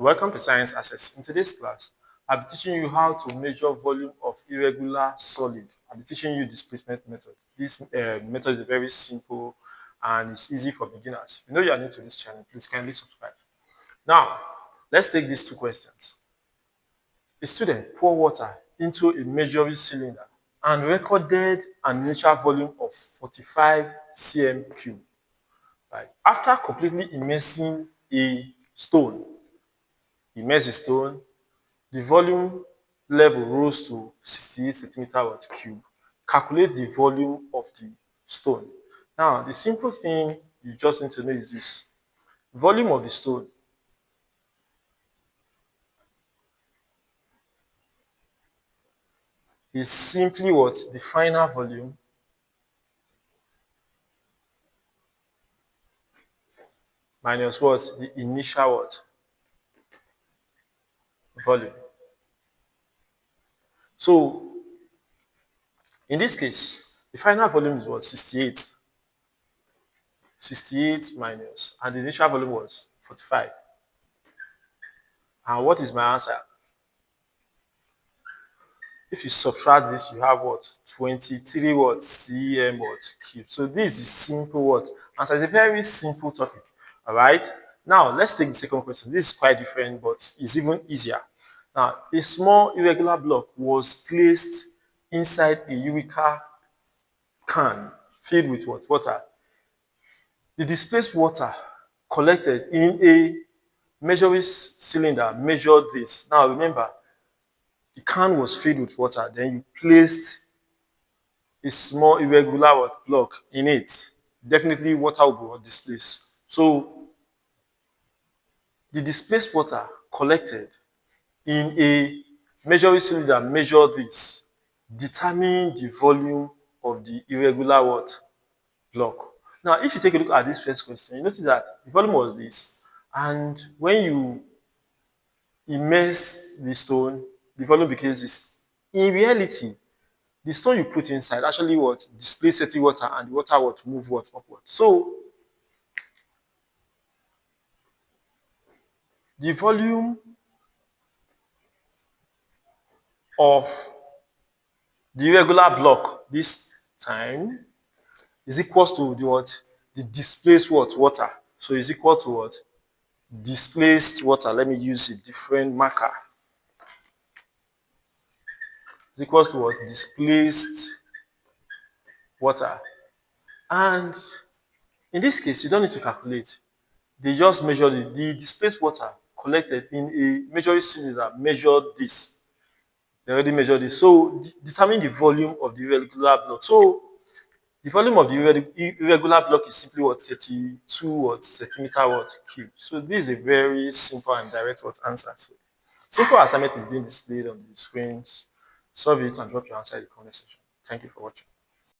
Welcome to Science Access. In today's class, I'll be teaching you how to measure volume of irregular solid. I'll be teaching you displacement method. This method is very simple and it's easy for beginners. If you know you are new to this channel, please kindly subscribe. Now, let's take these two questions. A student poured water into a measuring cylinder and recorded an initial volume of 45 cm cube. Right? After completely immersing a stone, immerse the stone, the volume level rose to 68 centimeter cube. Calculate the volume of the stone. Now, the simple thing you just need to know is this. Volume of the stone is simply what? The final volume minus what? The initial what? Volume. So, in this case, the final volume is what? 68. 68 minus, and the initial volume was 45. And what is my answer? If you subtract this, you have what? 23 what? cm what? Cube. So this is simple what? Answer. It's a very simple topic. All right. Now let's take the second question. This is quite different, but it's even easier. Now, a small irregular block was placed inside a Eureka can filled with what? Water. The displaced water collected in a measuring cylinder measured this. Now remember, the can was filled with water, then you placed a small irregular block in it. Definitely water will be displaced. So the displaced water collected in a measuring cylinder measured this, determine the volume of the irregular block. Now, if you take a look at this first question, you notice that the volume was this, and when you immerse the stone, the volume becomes this. In reality, the stone you put inside actually what? Displace certain water, and the water what? Move what? Upward. So, the volume of the irregular block this time is equals to the what? The displaced what? Water. So, is equal to what? Displaced water. Let me use a different marker. Is equals to what? Displaced water. And in this case, you don't need to calculate. They just measured it. The displaced water collected in a measuring cylinder measured this. They already measured this. So determine the volume of the irregular block. So the volume of the irregular block is simply what? 32 what? Centimeter what? Cube. So this is a very simple and direct what? Answer. So simple assignment is being displayed on the screens. Solve it and drop your answer in the comment section. Thank you for watching.